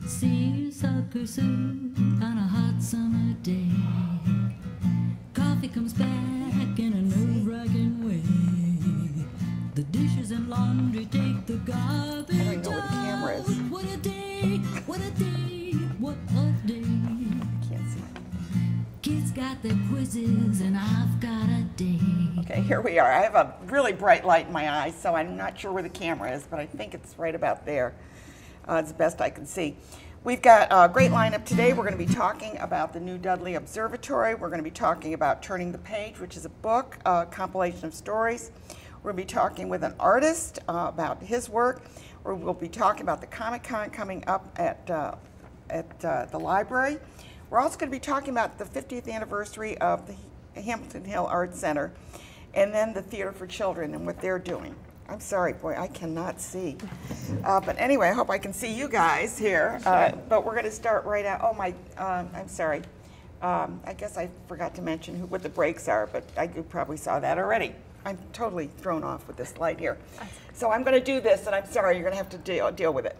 Seersucker soup on a hot summer day. Coffee comes back in a nerve-wracking way. The dishes and laundry take the garbage. I don't know where the camera is. What a day, what a day, what a day. Can't see. Kids got their quizzes and I've got a day. Okay, here we are. I have a really bright light in my eyes, so I'm not sure where the camera is, but I think it's right about there. It's the best I can see. We've got a great lineup today. We're going to be talking about the new Dudley Observatory. We're going to be talking about Turning the Page, which is a book, a compilation of stories. We're going to be talking with an artist about his work. We'll be talking about the Comic-Con coming up at the library. We're also going to be talking about the 50th anniversary of the Hamilton Hill Arts Center, and then the Theater for Children and what they're doing. I'm sorry, boy, I cannot see. But anyway, I hope I can see you guys here. But we're going to start right out. Oh, I'm sorry. I guess I forgot to mention what the breaks are, but you probably saw that already. I'm totally thrown off with this light here. So I'm going to do this, and I'm sorry, you're going to have to deal with it.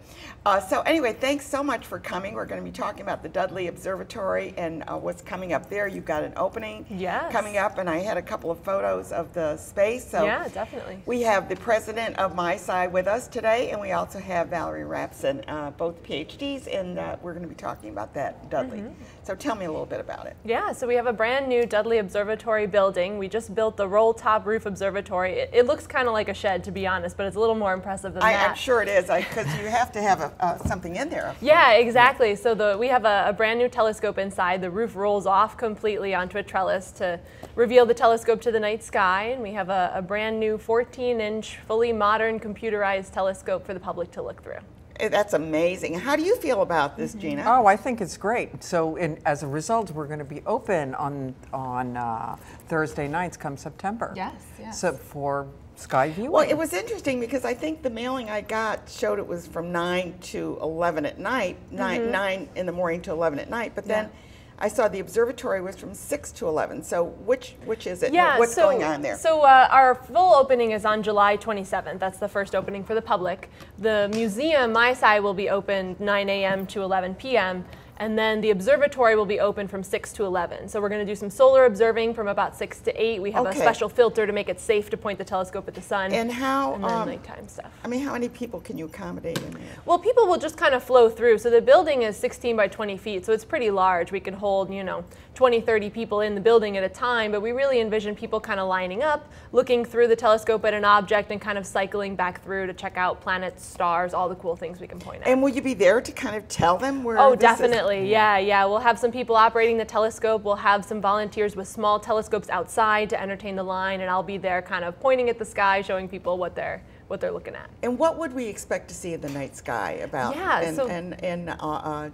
So anyway, thanks so much for coming. We're going to be talking about the Dudley Observatory and what's coming up there. You've got an opening coming up, and I had a couple of photos of the space. So yeah, definitely. We have the president of MySci with us today, and we also have Valerie Rapson, both PhDs, and we're going to be talking about that Dudley. So tell me a little bit about it. Yeah, so we have a brand new Dudley Observatory building. We just built the roll top roof observatory. It looks kind of like a shed, to be honest, but it's a little more impressive than that. I'm sure it is, because you have to have something in there. Yeah, exactly. So we have a brand new telescope inside. The roof rolls off completely onto a trellis to reveal the telescope to the night sky, and we have a brand new 14-inch, fully modern computerized telescope for the public to look through. That's amazing. How do you feel about this, Gina? Oh, I think it's great. So as a result, we're going to be open on Thursday nights come September. Yes. So for sky viewing. Well, it was interesting because I think the mailing I got showed it was from 9 to 11 at night, 9 in the morning to 11 at night, but then I saw the observatory was from 6 to 11. So which is it? Yeah, What's going on there? So our full opening is on July 27th. That's the first opening for the public. The museum, MySci, will be open 9 a.m. to 11 p.m. And then the observatory will be open from 6 to 11. So we're going to do some solar observing from about 6 to 8. We have a special filter to make it safe to point the telescope at the sun. And how? And then nighttime stuff. I mean, how many people can you accommodate in there? Well, people will just kind of flow through. So the building is 16 by 20 feet, so it's pretty large. We can hold, 20, 30 people in the building at a time, but we really envision people kind of lining up, looking through the telescope at an object and kind of cycling back through to check out planets, stars, all the cool things we can point at. And will you be there to kind of tell them where Oh, this definitely. is? Yeah. We'll have some people operating the telescope. We'll have some volunteers with small telescopes outside to entertain the line, and I'll be there kind of pointing at the sky, showing people what they're looking at. And what would we expect to see in the night sky about in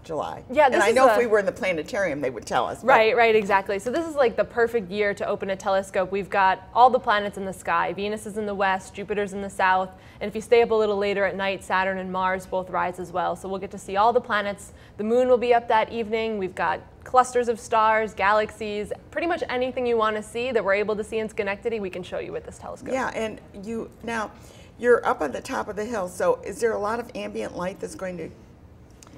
July? Yeah, and I know if we were in the planetarium, they would tell us. Right, exactly. So this is like the perfect year to open a telescope. We've got all the planets in the sky. Venus is in the west, Jupiter's in the south, and if you stay up a little later at night, Saturn and Mars both rise as well. So we'll get to see all the planets. The moon will be up that evening. We've got clusters of stars, galaxies, pretty much anything you want to see that we're able to see in Schenectady, we can show you with this telescope. Yeah, and you're up on the top of the hill, so is there a lot of ambient light that's going to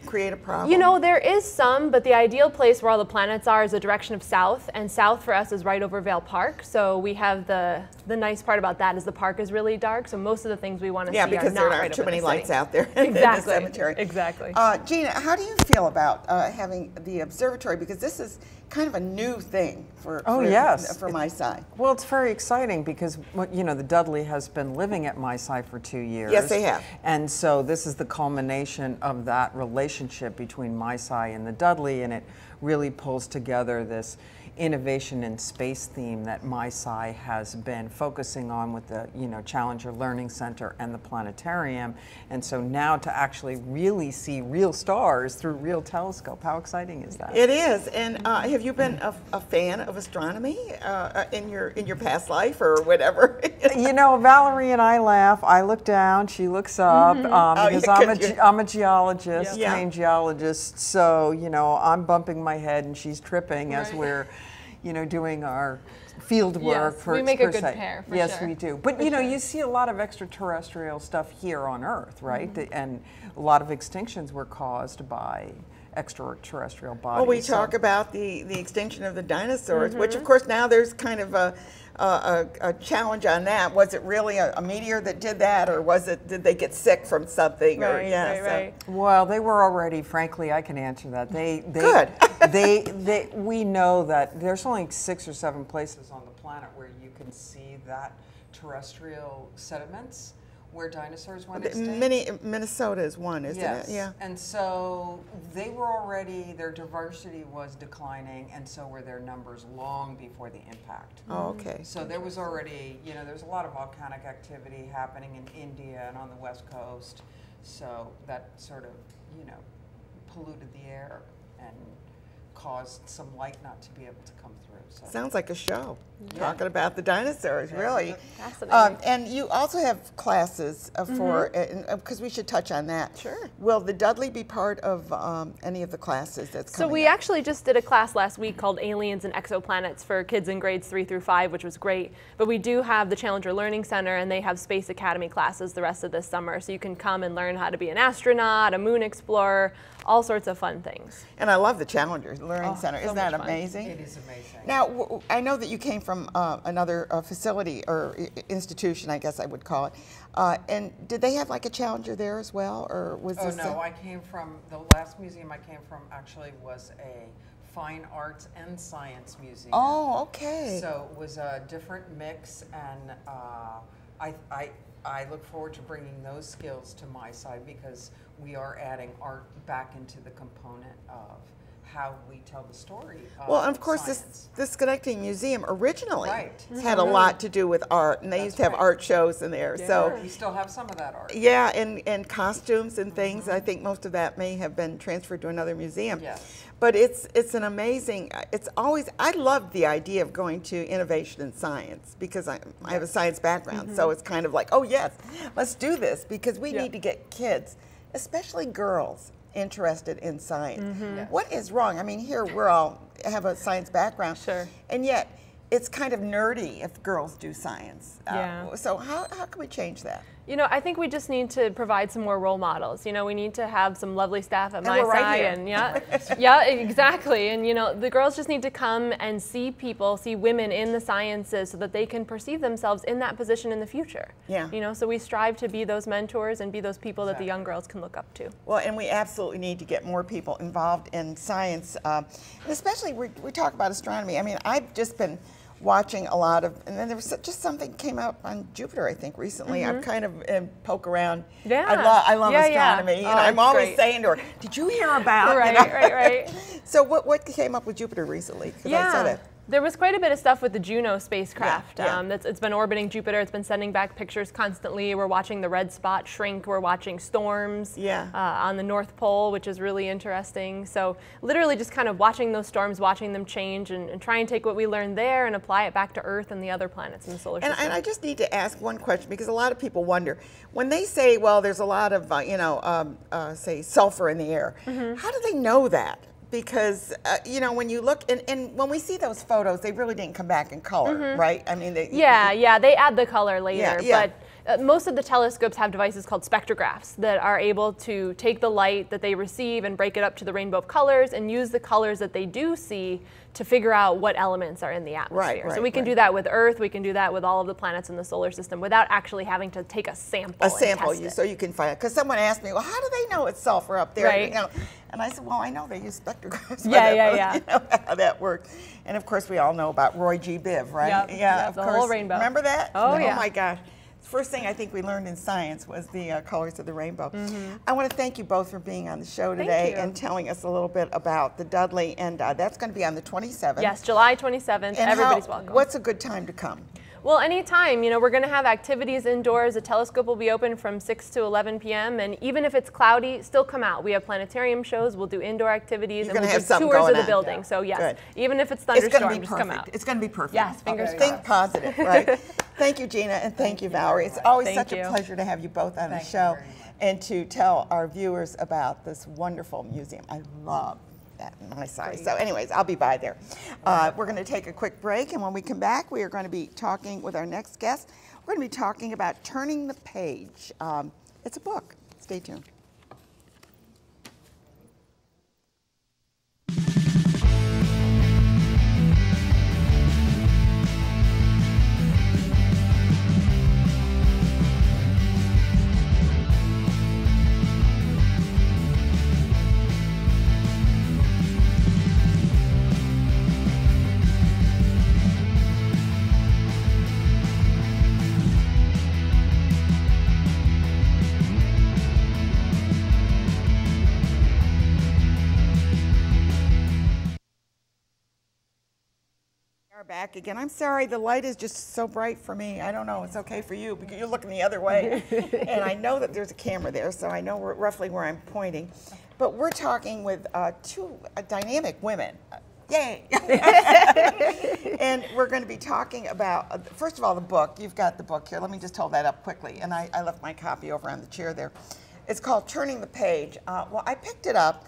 create a problem? There is some, but the ideal place where all the planets are is the direction of south, and south for us is right over Vale Park. So we have the nice part about that is the park is really dark, so most of the things we want to see are not right over the city. Yeah, because there aren't too many lights out there in the cemetery. Exactly. Gina, how do you feel about having the observatory? Because this is kind of a new thing for MySci. Well, it's very exciting because the Dudley has been living at MySci for 2 years. Yes, they have. And so this is the culmination of that relationship between MySci and the Dudley, and it really pulls together this innovation in space theme that MySci has been focusing on with the Challenger Learning Center and the planetarium. And so now to actually really see real stars through real telescope, how exciting is that? It is. And have you been a fan of astronomy in your past life or whatever? Valerie and I laugh. I look down, she looks up, because I'm a geologist, trained geologist. So I'm bumping my head and she's tripping as we're doing our field work. Yes, for we make a good se. pair, for Yes, sure. we do. But you know, you see a lot of extraterrestrial stuff here on Earth, right? And a lot of extinctions were caused by extraterrestrial bodies. Well, we talk about the extinction of the dinosaurs, which of course now there's kind of a challenge on that. Was it really a meteor that did that, or did they get sick from something? Right, right. Well, they were already, frankly, I can answer that. Good. We know that there's only 6 or 7 places on the planet where you can see that terrestrial sediments where dinosaurs went extinct. Minnesota is one, isn't Yes. it? Yeah. And so they were already, their diversity was declining, and so were their numbers long before the impact. Oh, okay. So there was already, you know, there's a lot of volcanic activity happening in India and on the West Coast. So that sort of, you know, polluted the air and caused some light not to be able to come through. So. Sounds like a show, talking about the dinosaurs, really. Fascinating. And you also have classes for, because we should touch on that. Sure. Will the Dudley be part of any of the classes that's coming So we up? actually just did a class last week called Aliens and Exoplanets for kids in grades 3 through 5, which was great. But we do have the Challenger Learning Center, and they have Space Academy classes the rest of this summer. So you can come and learn how to be an astronaut, a moon explorer, all sorts of fun things. And I love the Challenger Learning Center. Isn't that much fun. amazing? It is amazing. Now, I know that you came from another facility or institution, I guess I would call it. And did they have like a Challenger there as well, or was Oh this? no, I came from, the last museum I came from actually was a fine arts and science museum. Oh, okay. So it was a different mix, and I look forward to bringing those skills to my side, because we are adding art back into the component of how we tell the story of Well, and of course, science. this Schenectady Museum originally Right. had a lot to do with art, and they used to have right. art shows in there. So, We still have some of that art. yeah, and costumes and things. I think most of that may have been transferred to another museum. Yes. But it's an amazing. It's always. I love the idea of going to innovation in science, because I have a science background. So it's kind of like, oh yes, let's do this, because we need to get kids, especially girls, interested in science. Yes. What is wrong? I mean, here we're all have a science background, Sure. and yet it's kind of nerdy if girls do science. Yeah. So how can we change that? You know, I think we just need to provide some more role models. You know, we need to have some lovely staff at And we're right MySci, here. and yeah, exactly. And you know, the girls just need to come and see people, see women in the sciences, so that they can perceive themselves in that position in the future. Yeah. You know, so we strive to be those mentors and be those people that the young girls can look up to. Well, and we absolutely need to get more people involved in science, and especially we talk about astronomy. I mean, I've just been watching a lot of, and then there was just something came out on Jupiter, I think, recently. I've kind of poke around. Yeah. I love Yeah, astronomy. yeah. You know, Oh, I'm it's always great. saying to her, "Did you hear about?" Right, you know? right. So what came up with Jupiter recently? 'Cause I saw that. There was quite a bit of stuff with the Juno spacecraft. Yeah, yeah. It's been orbiting Jupiter. It's been sending back pictures constantly. We're watching the red spot shrink. We're watching storms on the North Pole, which is really interesting. So literally just kind of watching those storms, watching them change, and try and take what we learned there and apply it back to Earth and the other planets in the solar system. And I just need to ask one question, because a lot of people wonder, when they say, well, there's a lot of, say, sulfur in the air, how do they know that? Because, you know, when you look, and when we see those photos, they really didn't come back in color, right? I mean, they they add the color later, Yeah. but most of the telescopes have devices called spectrographs that are able to take the light that they receive and break it up to the rainbow of colors and use the colors that they do see to figure out what elements are in the atmosphere. Right, so we can do that with Earth, we can do that with all of the planets in the solar system without actually having to take a sample and test it. So you can find it. Because someone asked me, well, how do they know it's sulfur up there? Right. You know, and I said, well, I know they use spectrographs. Yeah. You know how that works. And of course, we all know about Roy G. Biv, right? Yep, of the course. whole rainbow. Remember that? Oh, yeah. Oh my gosh. First thing I think we learned in science was the colors of the rainbow. I want to thank you both for being on the show today and telling us a little bit about the Dudley, and that's going to be on the 27th. Yes, July 27th. And Everybody's welcome. What's a good time to come? Well, anytime. You know, we're going to have activities indoors. The telescope will be open from 6 to 11 p.m. And even if it's cloudy, still come out. We have planetarium shows. We'll do indoor activities. You're and gonna we'll have do something tours going of the on. building. Yeah. So yes, Good. even if it's It's going thunderstorm, to be just perfect. come out. It's going to be perfect. Yes, fingers Think crossed. positive, right? Thank you, Gina, and thank you, Valerie. It's always Thank such you. a pleasure to have you both on the Thank you show very much. and to tell our viewers about this wonderful museum. I love that my size. So anyways, I'll be by there. We're going to take a quick break, and when we come back, we are going to be talking with our next guest. We're going to be talking about Turning the Page. It's a book. Stay tuned. Back again. I'm sorry, the light is just so bright for me. I don't know, it's okay for you because you're looking the other way. And I know that there's a camera there, so I know roughly where I'm pointing. But we're talking with two dynamic women. Yay! And we're going to be talking about, first of all, the book. You've got the book here. Let me just hold that up quickly. And I left my copy over on the chair there. It's called Turning the Page. Well, I picked it up.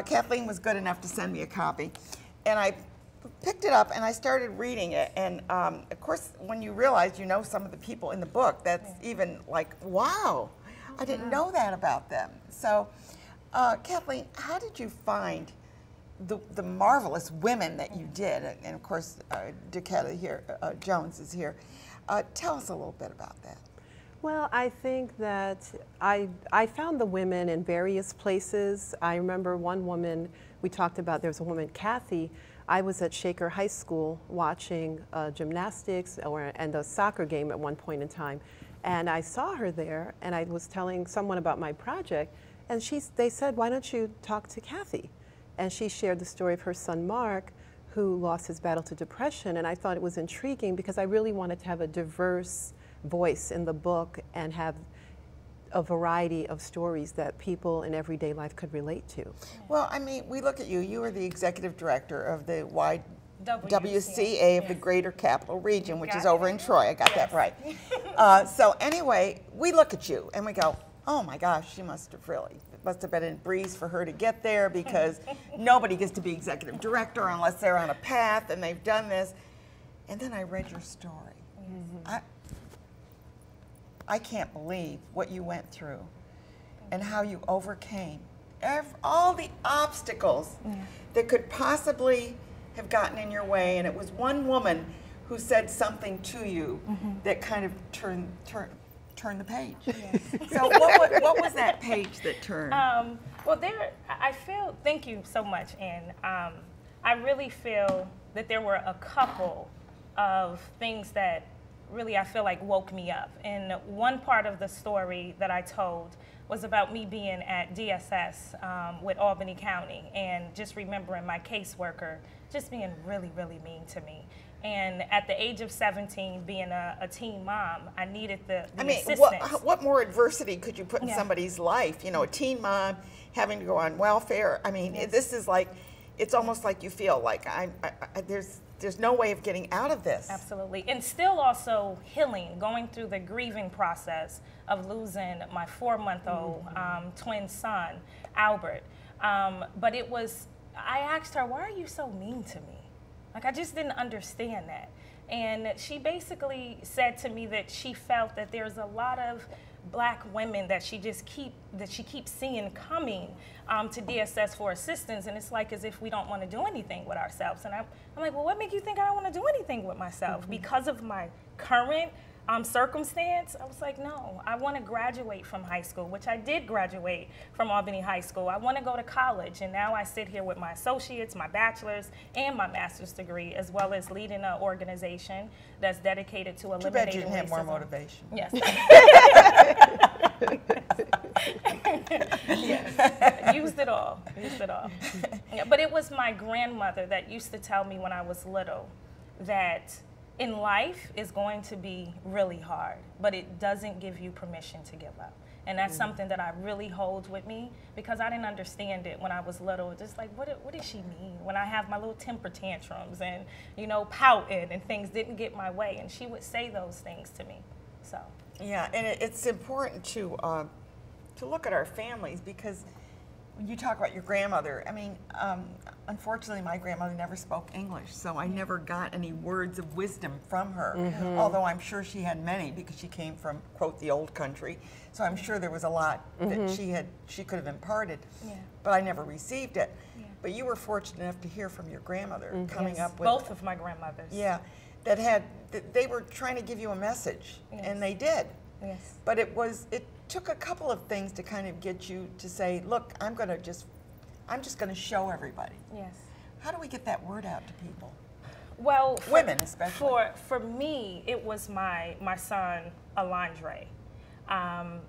Kathleen was good enough to send me a copy. And I picked it up and I started reading it, and of course when you realize you know some of the people in the book, that's even like, wow, I didn't know that about them. So Kathleen, how did you find the marvelous women that you did? And of course Dakota here, Jones is here. Tell us a little bit about that. Well, I think that I found the women in various places. I remember one woman we talked about, there's a woman, Kathy. I was at Shaker High School watching gymnastics and a soccer game at one point in time. And I saw her there, and I was telling someone about my project, and they said, why don't you talk to Kathy? And she shared the story of her son, Mark, who lost his battle to depression. And I thought it was intriguing because I really wanted to have a diverse voice in the book and have a variety of stories that people in everyday life could relate to. Well, I mean, we look at you. You are the executive director of the WCA of the Greater Capital Region, which is over in Troy. I got that right. So anyway, we look at you and we go, oh my gosh, it must have been a breeze for her to get there, because nobody gets to be executive director unless they're on a path and they've done this. And then I read your story. I can't believe what you went through and how you overcame all the obstacles that could possibly have gotten in your way. And it was one woman who said something to you that kind of turned the page. So what was that page that turned? Well, thank you so much, Ann. I really feel that there were a couple of things that really I feel like woke me up. And one part of the story that I told was about me being at DSS with Albany County, and just remembering my caseworker just being really, really mean to me. And at the age of 17, being a teen mom, I needed the assistance. What more adversity could you put in somebody's life? You know, a teen mom having to go on welfare. I mean, this is like, it's almost like you feel like there's no way of getting out of this. Absolutely. And still also healing, going through the grieving process of losing my 4-month-old twin son, Albert. But I asked her, why are you so mean to me? Like, I just didn't understand that. And she basically said to me that she felt that there's a lot of Black women that she keeps seeing coming to DSS for assistance, and it's like as if we don't want to do anything with ourselves. And I'm like, well, what makes you think I don't want to do anything with myself? Because of my current circumstance? I was like, no, I want to graduate from high school, which I did graduate from Albany High School. I want to go to college, and now I sit here with my associates, my bachelor's, and my master's degree, as well as leading an organization that's dedicated to eliminating racism. Too bad you didn't have more motivation. Yes. Yes. Used it all. Yeah, but it was my grandmother that used to tell me when I was little that in life is going to be really hard, but it doesn't give you permission to give up. And that's something that I really hold with me, because I didn't understand it when I was little. Just like, what does she mean when I have my little temper tantrums and, you know, pouting and things didn't get my way? And she would say those things to me. So yeah, and it's important to look at our families, because when you talk about your grandmother, I mean, unfortunately, my grandmother never spoke English, so I never got any words of wisdom from her, although I'm sure she had many because she came from, quote, the old country. So I'm sure there was a lot that she could have imparted, but I never received it. But you were fortunate enough to hear from your grandmother coming up with... Both of my grandmothers. Yeah, they were trying to give you a message, and they did. Yes. But it took a couple of things to kind of get you to say, look, I'm just going to show everybody. Yes. How do we get that word out to people? Well, women especially. For me, it was my son, Alondre.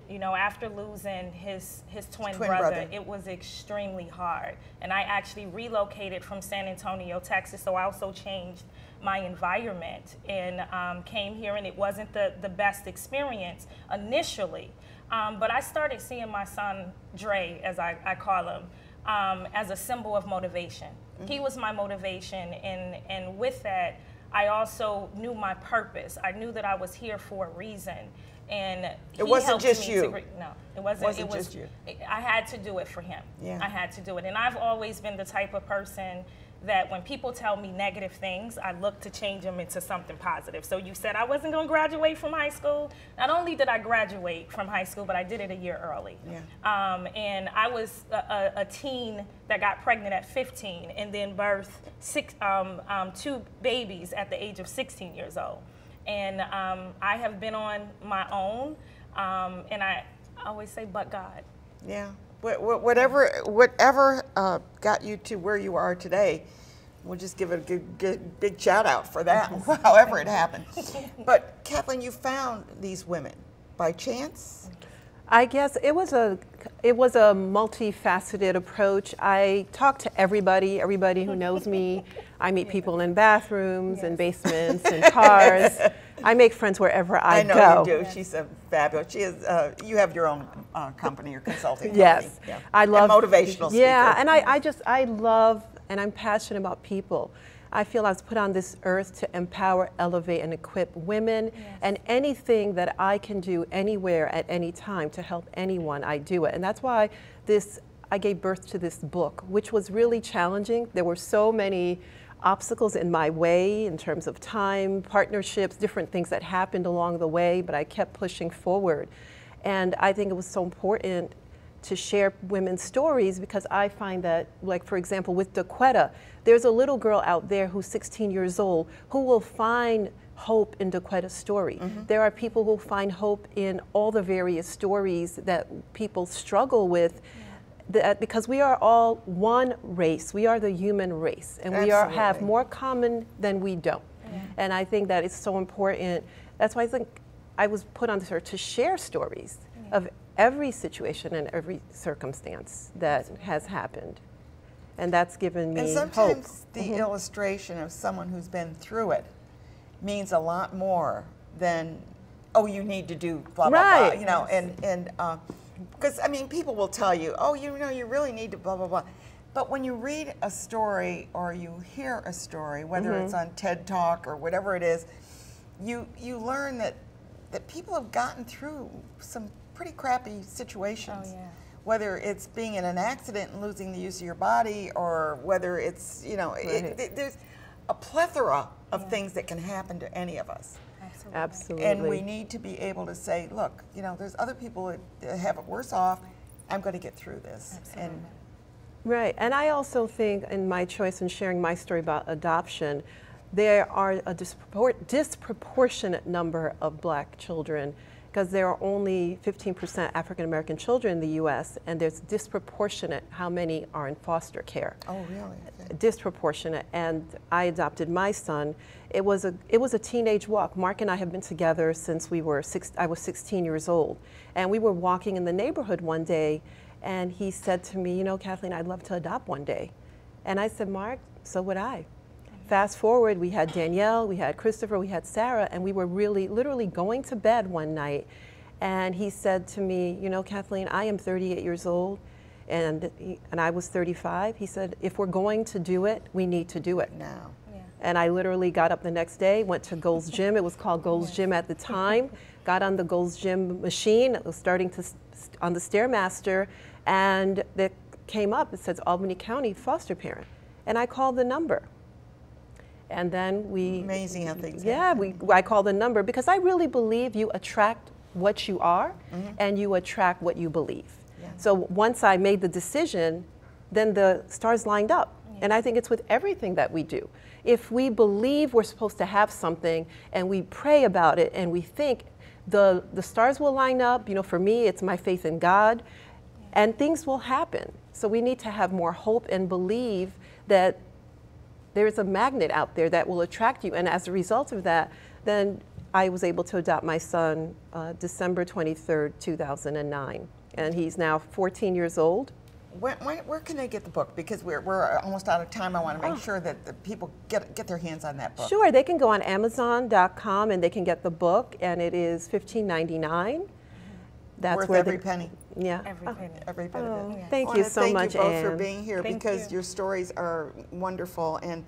You know, after losing his twin brother, it was extremely hard. And I actually relocated from San Antonio, Texas, so I also changed my environment and came here, and it wasn't the best experience initially. But I started seeing my son, Dre, as I call him, as a symbol of motivation. He was my motivation, and with that, I also knew my purpose. I knew that I was here for a reason. And it wasn't just you. No, it wasn't just you. I had to do it for him. Yeah. I had to do it. And I've always been the type of person that when people tell me negative things, I look to change them into something positive. So you said I wasn't going to graduate from high school. Not only did I graduate from high school, but I did it a year early. Yeah. And I was a teen that got pregnant at 15 and then birthed 2 babies at the age of 16 years old. And I have been on my own, and I always say, but God. Yeah. Whatever got you to where you are today, we'll just give it a big shout out for that, however it happened. But Kathleen, you found these women by chance? I guess it was a multifaceted approach. I talk to everybody who knows me. I meet people in bathrooms and basements and cars. I make friends wherever I go. I know you do. She's fabulous. She is. You have your own company or consulting company. Yes, yeah. I love and motivational speaker. Yeah, and I love and I'm passionate about people. I feel I was put on this earth to empower, elevate, and equip women, and anything that I can do anywhere at any time to help anyone, I do it. And that's why I gave birth to this book, which was really challenging. There were so many obstacles in my way in terms of time, partnerships, different things that happened along the way, but I kept pushing forward. And I think it was so important to share women's stories because I find that, like for example, with Daquetta, there's a little girl out there who's 16 years old who will find hope in Daquetta's story. There are people who find hope in all the various stories that people struggle with because we are all one race. We are the human race, and we have more common than we don't. And I think that it's so important. That's why I think I was put on this earth to share stories of every situation and every circumstance that has happened. And that's given me hope. And sometimes the illustration of someone who's been through it means a lot more than, oh, you need to do blah, blah, blah, you know, and because, I mean, people will tell you, oh, you know, you really need to blah, blah, blah. But when you read a story or you hear a story, whether it's on TED Talk or whatever it is, you learn that people have gotten through some pretty crappy situations. Oh, yeah. Whether it's being in an accident and losing the use of your body, or whether it's, you know, there's a plethora of things that can happen to any of us. Absolutely. And we need to be able to say, look, you know, there's other people that have it worse off. I'm going to get through this. Absolutely. Right, and I also think in my choice in sharing my story about adoption, there are a disproportionate number of black children because there are only 15% African American children in the U.S. and there's disproportionate how many are in foster care. Oh, really? Okay. Disproportionate. And I adopted my son. It was a teenage walk. Mark and I have been together since I was 16 years old, and we were walking in the neighborhood one day, and he said to me, you know, Kathleen, I'd love to adopt one day. And I said, Mark, so would I. Fast forward, we had Danielle, we had Christopher, we had Sarah, and we were literally going to bed one night, and he said to me, you know, Kathleen, I am 38 years old, and I was 35. He said, if we're going to do it, we need to do it now. Yeah. And I literally got up the next day, went to Gold's Gym. It was called Gold's Gym at the time. Got on the Gold's Gym machine. It was starting on the Stairmaster, and the came up. It says Albany County foster parent. And I called the number. And then we... Amazing how things happen. I called the number because I really believe you attract what you are and you attract what you believe. Yeah. So once I made the decision, then the stars lined up. Yeah. And I think it's with everything that we do. If we believe we're supposed to have something and we pray about it and we think the stars will line up, you know, for me, it's my faith in God, and things will happen. So we need to have more hope and believe that there's a magnet out there that will attract you. And as a result of that, then I was able to adopt my son December 23rd, 2009. And he's now 14 years old. Where can they get the book? Because we're almost out of time. I want to make sure that the people get their hands on that book. Sure, they can go on Amazon.com and they can get the book, and it is $15.99. That's worth where every penny. Yeah. Every penny. Every penny. Oh, Yes. thank you so much, Thank you both Anne. for being here because you. your stories are wonderful, and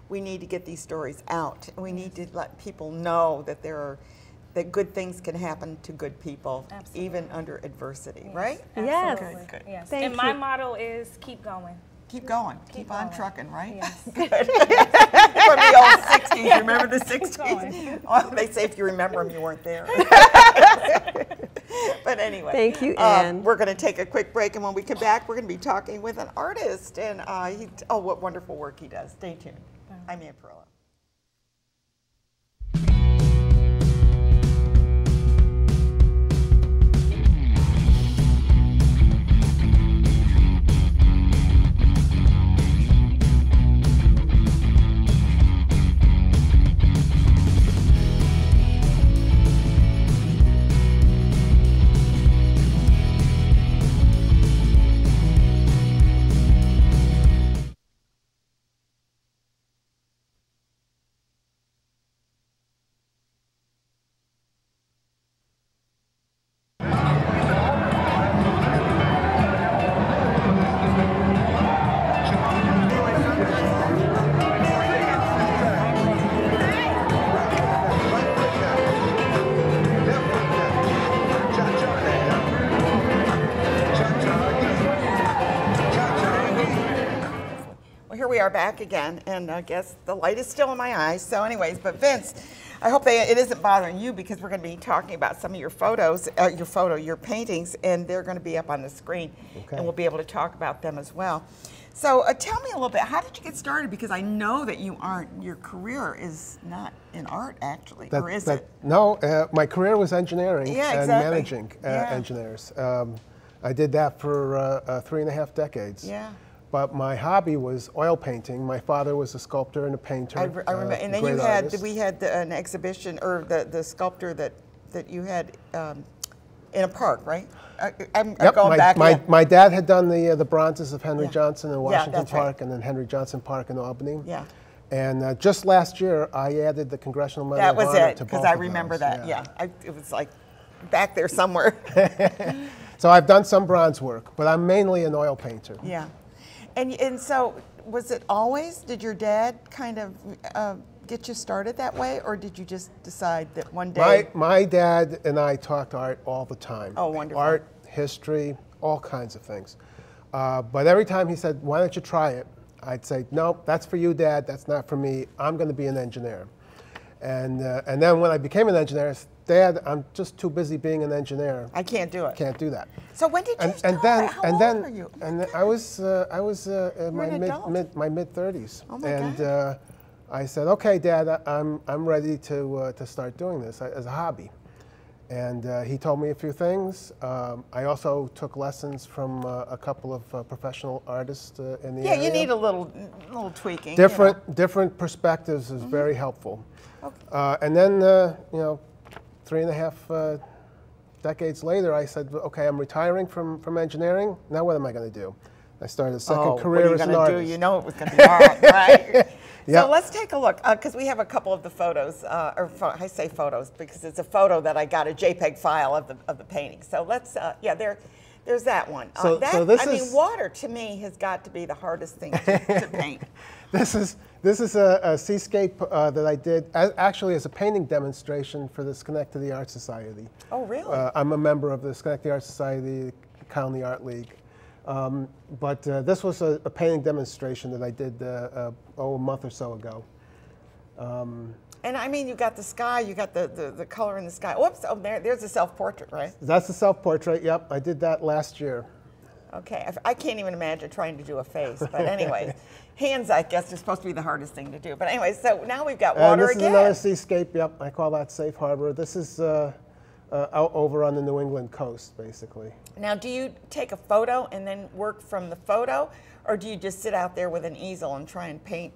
we need to get these stories out. We need to let people know that that good things can happen to good people, even under adversity, right? Yes. Good. Yes. Thank and my you. motto is keep going. Keep going. Keep on going. trucking, right? Yes. Good. From the old 60s. Remember the 60s? going. Oh, they say if you remember them, you weren't there. But anyway. Thank you, Anne. We're going to take a quick break, and when we come back, we're going to be talking with an artist. And what wonderful work he does. Stay tuned. I'm Ann Perillo. Here we are back again, and I guess the light is still in my eyes. So anyways, but Vince, I hope it isn't bothering you because we're going to be talking about some of your photos, your paintings, and they're going to be up on the screen, and we'll be able to talk about them as well. So tell me a little bit, how did you get started? Because I know that your career is not in art actually, or is it? No, my career was engineering and managing engineers. I did that for 3.5 decades. Yeah. But my hobby was oil painting. My father was a sculptor and a painter. I remember, and then we had an exhibition, or the sculptor that you had in a park, right? I'm going back. My dad had done the bronzes of Henry Johnson in Washington Park, right. and then Henry Johnson Park in Albany. Yeah. And just last year, I added the Congressional Medal of Honor to both That of was it, because I remember those. that. Yeah, it was like back there somewhere. So I've done some bronze work, but I'm mainly an oil painter. Yeah. And so, was it always, did your dad kind of get you started that way, or did you just decide that one day? My dad and I talked art all the time. Oh, wonderful. Art, history, all kinds of things. But every time he said, why don't you try it? I'd say, no, that's for you, Dad, that's not for me. I'm going to be an engineer. And then when I became an engineer, I said, Dad, I'm just too busy being an engineer. I can't do it. Can't do that. So when did you start? How old were you? And I was in my mid-30s. Oh my and God. I said, okay, Dad, I'm ready to start doing this as a hobby. And he told me a few things. I also took lessons from a couple of professional artists in the area. Yeah, you need a little tweaking. Different perspectives is very helpful. Okay. And then, 3.5 decades later, I said, okay, I'm retiring from engineering. Now what am I going to do? I started a second career as an artist. You know it was going to be art, right? Yep. So let's take a look, because we have a couple of the photos, I say photos because it's a photo that I got a JPEG file of the painting. So let's, there's that one. Water to me has got to be the hardest thing to paint. This is a seascape that I did actually as a painting demonstration for the Schenectady Art Society. Oh, really? I'm a member of the Schenectady Art Society, County Art League. But this was a painting demonstration that I did a month or so ago. And I mean, you got the sky, you got the color in the sky. Whoops, oh, there's a self-portrait, right? That's the self-portrait, yep. I did that last year. Okay, I can't even imagine trying to do a face, but anyways, hands, I guess, are supposed to be the hardest thing to do. But anyway, so now we've got water this again. This is another seascape, yep. I call that Safe Harbor. This is out over on the New England coast, basically. Now, do you take a photo and then work from the photo, or do you just sit out there with an easel and try and paint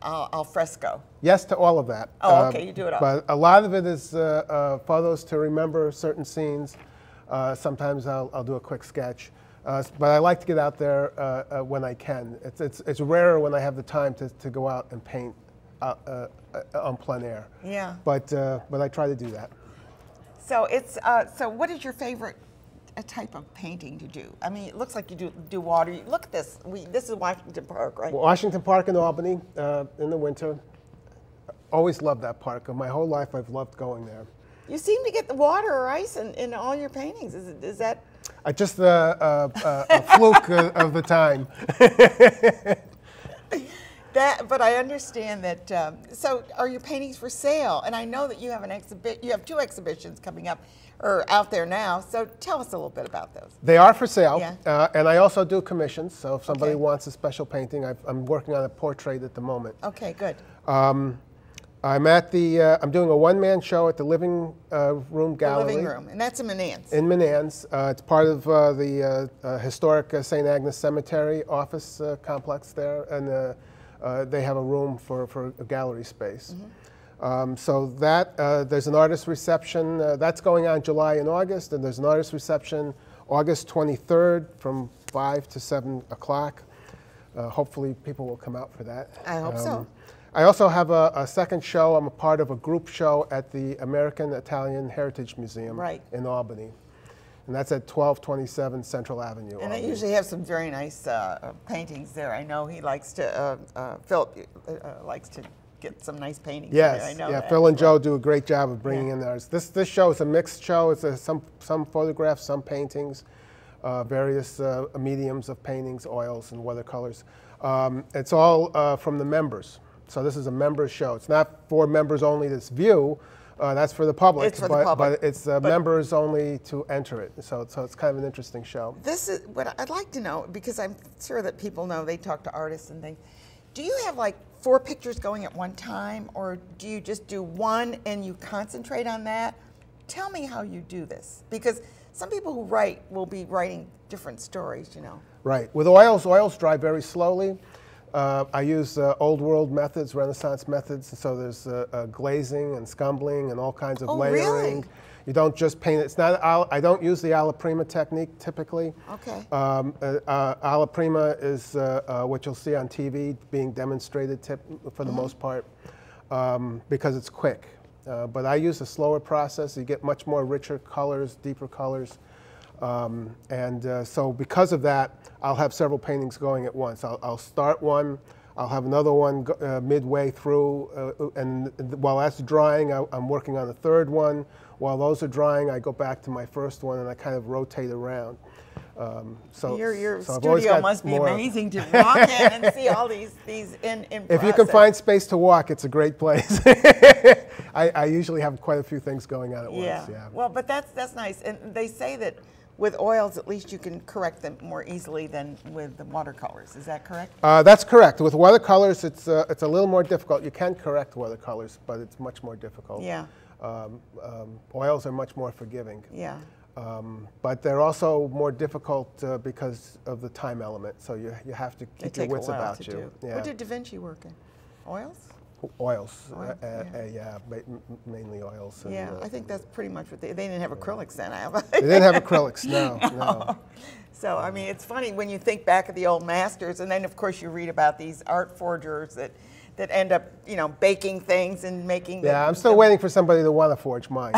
al fresco? Yes to all of that. Oh, okay, you do it all. But a lot of it is photos to remember certain scenes. Sometimes I'll do a quick sketch. But I like to get out there when I can. It's rarer when I have the time to go out and paint on plein air. Yeah. But I try to do that. So so what is your favorite type of painting to do? I mean, it looks like you do water. Look at this. This is Washington Park, right? Washington Park in Albany in the winter. Always loved that park. My whole life I've loved going there. You seem to get the water or ice in all your paintings. Is that? Just a fluke of the time. But I understand that. So, are your paintings for sale? And I know that you have You have 2 exhibitions coming up, or out there now. So, tell us a little bit about those. They are for sale, Yeah. and I also do commissions. So, if somebody Okay. wants a special painting, I'm working on a portrait at the moment. Okay, good. I'm doing a one-man show at the Living Room Gallery. The living room, and that's in Menands. In Menands. It's part of the historic St. Agnes Cemetery office complex there, and they have a room for a gallery space. So there's an artist reception. That's going on July and August, and there's an artist reception August 23rd from 5 to 7 o'clock. Hopefully people will come out for that. I hope so. I also have a second show. I'm a part of a group show at the American Italian Heritage Museum in Albany. And that's at 1227 Central Avenue. And they usually have some very nice paintings there. I know he likes to, Philip likes to get some nice paintings yes, there. I know that. Phil and Joe do a great job of bringing in theirs. This show is a mixed show. It's some photographs, some paintings, various mediums of paintings, oils and watercolors. It's all from the members. So this is a members show. It's not for members only this view. That's for the public. It's for the public. But it's members only to enter it. So it's kind of an interesting show. This is what I'd like to know, because I'm sure that people know they talk to artists and things. Do you have like 4 pictures going at one time, or do you just do one and you concentrate on that? Tell me how you do this, because some people who write will be writing different stories, you know. Right. With oils dry very slowly. I use old world methods, Renaissance methods, so there's glazing and scumbling and all kinds of layering. Really? You don't just paint it. It's not. I don't use the alla prima technique typically. Okay. Alla prima is what you'll see on TV being demonstrated for the most part because it's quick. But I use a slower process. You get much more richer colors, deeper colors. So because of that, I'll have several paintings going at once. I'll start one, I'll have another one midway through, and while that's drying, I'm working on a third one. While those are drying, I go back to my first one, and I kind of rotate around. Your so I've always studio got must be more. amazing to walk in and see all these in If you can find space to walk, it's a great place. I usually have quite a few things going on at once. Yeah. Well, but that's nice, and they say that with oils, at least you can correct them more easily than with the watercolors. Is that correct? That's correct. With watercolors, it's a little more difficult. You can correct watercolors, but it's much more difficult. Yeah. Oils are much more forgiving. Yeah. But they're also more difficult because of the time element. So you have to keep your wits about you. Yeah. What did Da Vinci work in? Oils? Oils. Yeah. Mainly oils. And, Yeah, I think that's pretty much what they didn't have acrylics then. They didn't have acrylics, no. So, I mean, it's funny when you think back of the old masters, and then, of course, you read about these art forgers that end up, you know, baking things and making. Yeah, I'm still waiting for somebody to want to forge mine.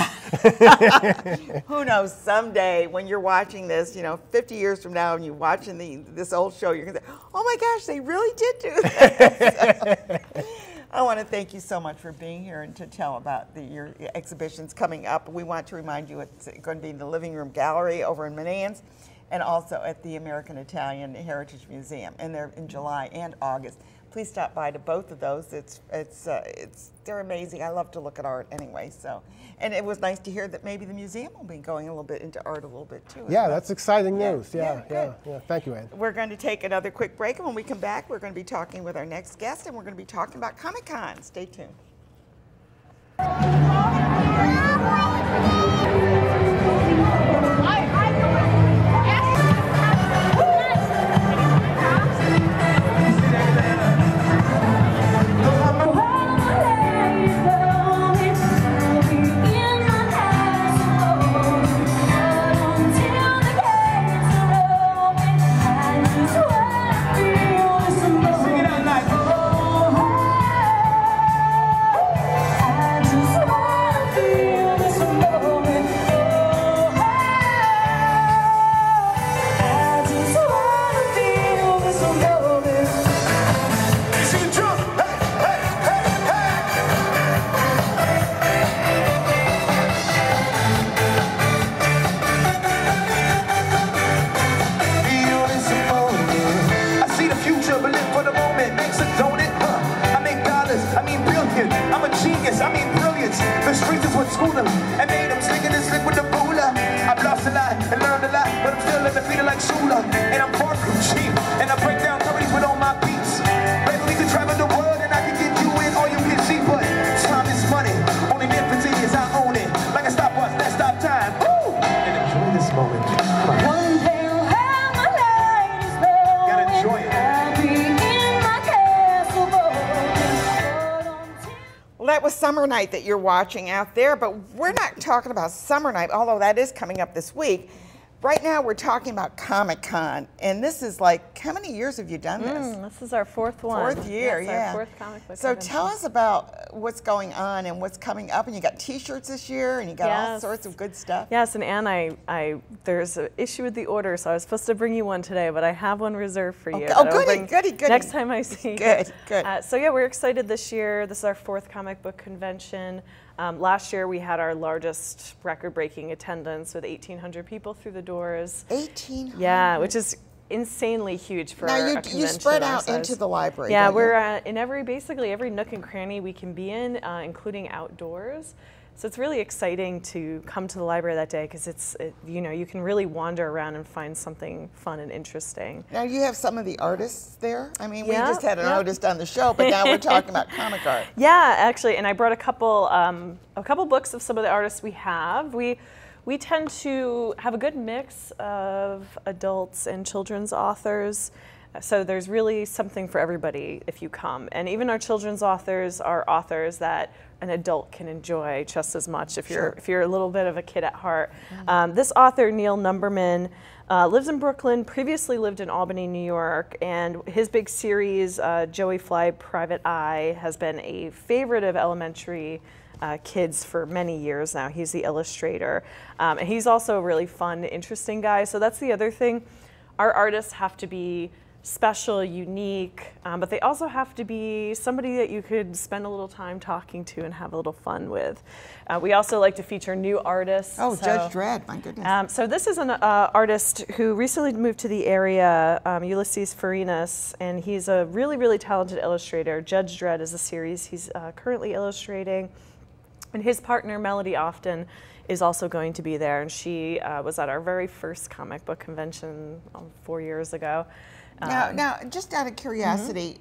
Who knows, someday when you're watching this, you know, 50 years from now and you're watching this old show, you're going to say, oh my gosh, they really did do that. So, I want to thank you so much for being here and to tell about your exhibitions coming up. We want to remind you it's going to be in the Living Room Gallery over in Menands. and also at the American Italian Heritage Museum, and they're in July and August. Please stop by to both of those. They're amazing. I love to look at art anyway. So, and it was nice to hear that maybe the museum will be going a little bit into art a little bit too. Yeah, that's exciting news. Yeah, Yeah. Thank you, Ann. We're going to take another quick break, and when we come back, we're going to be talking with our next guest, and we're going to be talking about Comic-Con. Stay tuned. That was Summer Night that you're watching out there, but we're not talking about Summer Night, although that is coming up this week. Right now we're talking about Comic-Con, and this is like, how many years have you done this? This is our fourth one. Fourth year, yes, yeah. Our fourth comic book So convention. tell us about what's going on and what's coming up, and you got t-shirts this year, and you got all sorts of good stuff. Yes, and Ann, there's an issue with the order, so I was supposed to bring you one today, but I have one reserved for you. Okay. Oh, goody. Next time I see you. Good. So yeah, we're excited this year. This is our fourth comic book convention. Last year we had our largest record-breaking attendance with 1,800 people through the doors. 1,800? Yeah, which is insanely huge for a convention. You spread out into the library. Yeah, we're in basically every nook and cranny we can be in, including outdoors. So it's really exciting to come to the library that day because you can really wander around and find something fun and interesting. Now you have some of the artists there. I mean, we just had an artist on the show, but now we're talking about comic art. Yeah, actually, and I brought a couple books of some of the artists we have. We tend to have a good mix of adults and children's authors. So there's really something for everybody if you come. And even our children's authors are authors that an adult can enjoy just as much if you're a little bit of a kid at heart. This author, Neil Numberman, lives in Brooklyn, previously lived in Albany, New York, and his big series, Joey Fly Private Eye, has been a favorite of elementary kids for many years now. He's the illustrator. And he's also a really fun, interesting guy. So that's the other thing. Our artists have to be special, unique, but they also have to be somebody that you could spend a little time talking to and have a little fun with. We also like to feature new artists. Oh, Judge Dredd, my goodness. So this is an artist who recently moved to the area, Ulysses Farinas, and he's a really, really talented illustrator. Judge Dredd is a series he's currently illustrating. And his partner, Melody Often, is also going to be there, and she was at our very first comic book convention 4 years ago. Now, just out of curiosity,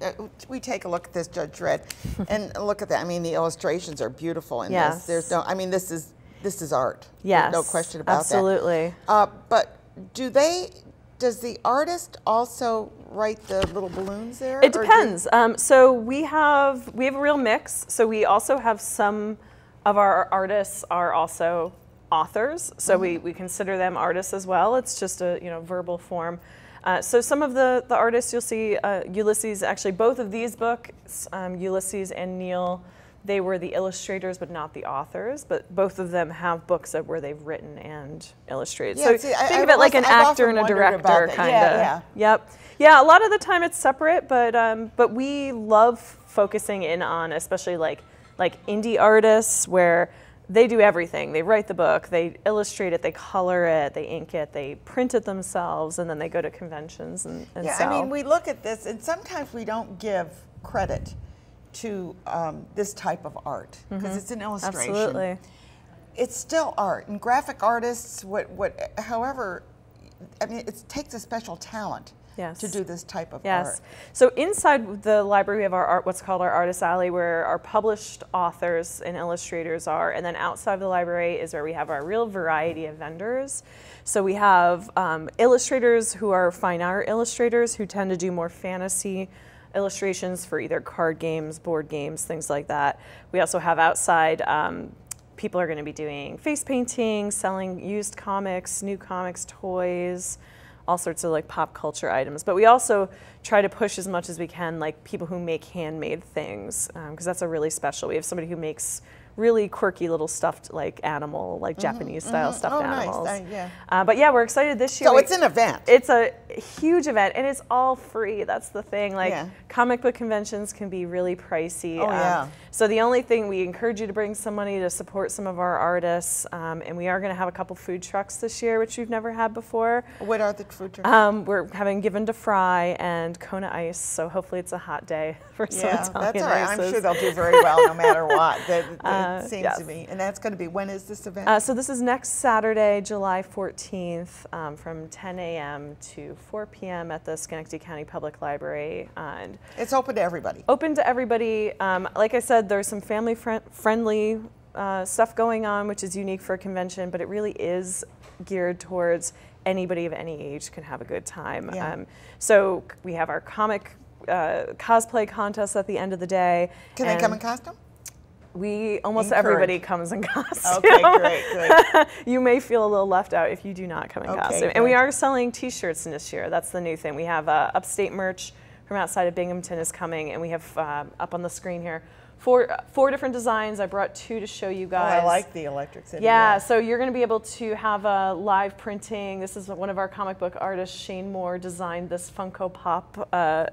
we take a look at this Judge Dredd, and look at that. I mean, the illustrations are beautiful in this. There's no, I mean, this is art. Yes, no question about absolutely. that. But does the artist also write the little balloons there? It depends. So we have a real mix. So we also have some of our artists are also authors. So we consider them artists as well. It's just a verbal form. So some of the artists you'll see, Ulysses, actually both of these books, Ulysses and Neil, they were the illustrators but not the authors, but both of them have books where they've written and illustrated. Yeah, So see, think of it like an actor and a director kind of. Yep. Yeah, a lot of the time it's separate, but we love focusing in on especially like indie artists where they do everything. They write the book, they illustrate it, they color it, they ink it, they print it themselves, and then they go to conventions and Yeah, sell. I mean, we look at this, and sometimes we don't give credit to this type of art because it's an illustration. Absolutely. It's still art, and graphic artists, however, I mean, it takes a special talent. Yes. To do this type of art. Yes. So inside the library we have our art, what's called our Artist Alley, where our published authors and illustrators are, and then outside of the library is where we have our real variety of vendors. So we have illustrators who are fine art illustrators who tend to do more fantasy illustrations for either card games, board games, things like that. We also have outside people are going to be doing face painting, selling used comics, new comics, toys, all sorts of like pop culture items. But we also try to push as much as we can like people who make handmade things, because that's a really special. We have somebody who makes really quirky little stuffed like animal, like Japanese style stuffed animals. Nice. Yeah. But yeah, we're excited this year. So it's an event. It's a huge event, and it's all free. That's the thing. Like Yeah. comic book conventions can be really pricey. Oh, yeah. So the only thing, we encourage you to bring some money to support some of our artists, and we are going to have a couple food trucks this year, which we've never had before. What are the food trucks? We're having Given to Fry and Kona Ice, so hopefully it's a hot day for some Yeah, Italian that's all right. I'm ices. sure they'll do very well no matter what. It seems yes. to me. And that's going to be, when is this event? So this is next Saturday, July 14th, from 10 a.m. to 4 p.m. at the Schenectady County Public Library. And It's open to everybody. open to everybody. Like I said, there's some family-friendly stuff going on, which is unique for a convention, but it really is geared towards anybody of any age can have a good time. Yeah. So we have our comic cosplay contest at the end of the day. Can they come in costume? Almost Encourage. everybody comes in costume. Okay, great. You may feel a little left out if you do not come in Okay, costume. And we good. are selling T-shirts this year. That's the new thing. We have upstate merch from outside of Binghamton is coming, and we have up on the screen here four different designs. I brought two to show you Oh, guys. I like the Electric City. Yeah, so you're going to be able to have a live printing. This is one of our comic book artists, Shane Moore, designed this Funko Pop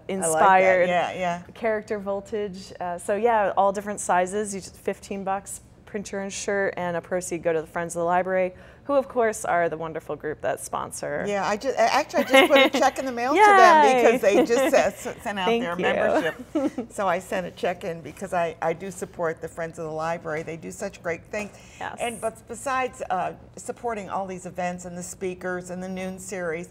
inspired Yeah. character voltage. So yeah, all different sizes. You just $15, print your own shirt, and a proceed go to the Friends of the Library, who of course are the wonderful group that sponsor. Yeah, I just put a check in the mail to them Yay! because they just sent out Thank their you. membership. So I sent a check in because I do support the Friends of the Library. They do such great things. Yes. But besides supporting all these events and the speakers and the noon series,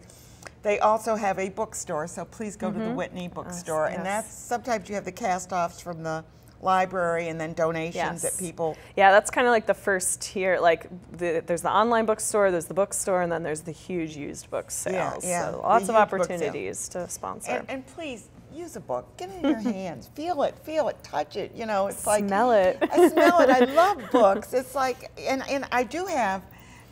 they also have a bookstore. So please go to the Whitney bookstore. And that's, sometimes you have the cast-offs from the library and then donations that people. Yeah, that's kind of like the first tier. Like there's the online bookstore, there's the bookstore, and then there's the huge used book sales. Yeah, So lots the of huge book sale. opportunities to sponsor. And please use a book. Get it in your hands. Feel it, touch it. You know, it's like Smell it. I smell it. I love books. It's like, and I do have,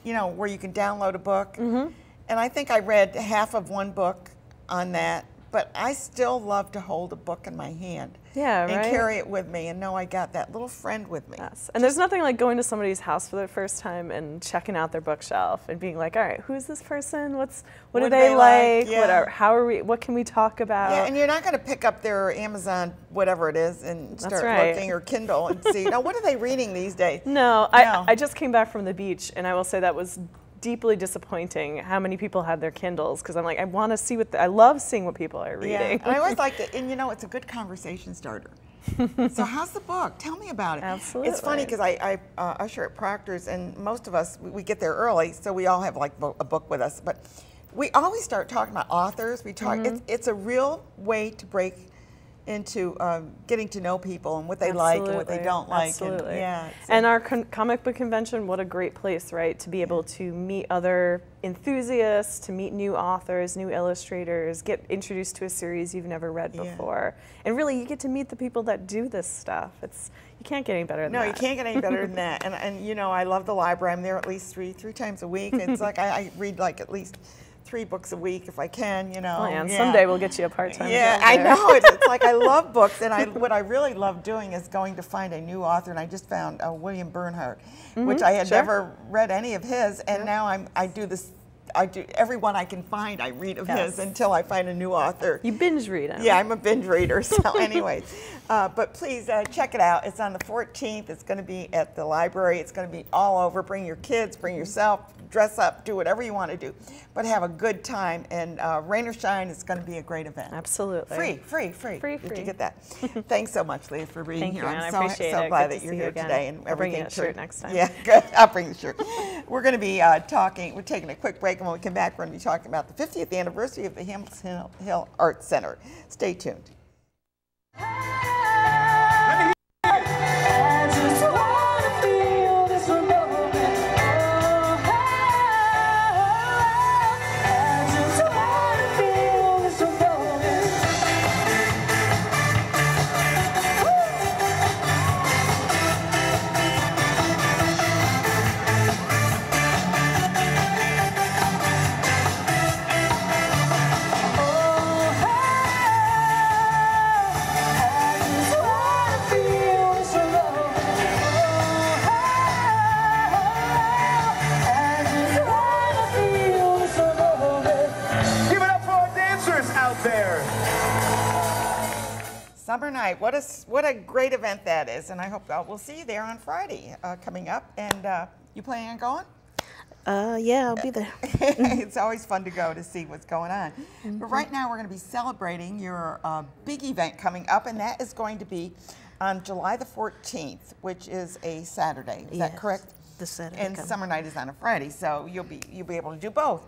you know, where you can download a book. And I think I read half of one book on that, but I still love to hold a book in my hand. Yeah, and right? carry it with me and know I got that little friend with me. Yes. And there's nothing like going to somebody's house for the first time and checking out their bookshelf and being like, all right, who's this person? What do they like? Yeah. What can we talk about? Yeah, and you're not going to pick up their Amazon, whatever it is, and start looking, or Kindle, and see, now what are they reading these days? No, I just came back from the beach, and I will say that was deeply disappointing how many people had their Kindles, because I'm like, I want to see I love seeing what people are reading. Yeah, and I always like it, and you know, it's a good conversation starter. So how's the book? Tell me about it. Absolutely. It's funny because I usher at Proctor's, and most of us, we get there early, so we all have like a book with us, but we always start talking about authors. We talk, it's a real way to break into getting to know people and what they like and what they don't like. Absolutely. And our comic book convention, what a great place, right? To be able to meet other enthusiasts, to meet new authors, new illustrators, get introduced to a series you've never read before. And really, you get to meet the people that do this stuff. You can't get any better than that. No, you can't get any better than that. And you know, I love the library. I'm there at least three times a week. It's like I read like at least 3 books a week if I can, you know. Oh, and someday we'll get you a part-time job. I know. It's like I love books, and what I really love doing is going to find a new author. And I just found William Bernhardt, which I had never read any of his, and now I do this. I do everyone I can find. I read of his until I find a new author. You binge read them. Yeah, I'm a binge reader. So, anyways, but please check it out. It's on the 14th. It's going to be at the library. It's going to be all over. Bring your kids. Bring yourself. Dress up. Do whatever you want to do, but have a good time. And rain or shine, it's going to be a great event. Absolutely. Free. Did you get that? Thanks so much, Leah, for being Thank here. you, I'm I so appreciate it. glad Good that to you're see you here again. today and I'll bring you everything. a shirt next time. Yeah, good. I'll bring the shirt. We're going to be talking. We're taking a quick break, and when we come back, we're going to be talking about the 50th anniversary of the Hamilton Hill Art Center. Stay tuned. Summer night, what a great event that is, and I hope we'll see you there on Friday coming up. And you planning on going? Yeah, I'll be there. It's always fun to go to see what's going on. But right now we're going to be celebrating your big event coming up, and that is going to be on July the 14th, which is a Saturday. Is that correct? The Saturday. And summer night is on a Friday, so you'll be able to do both.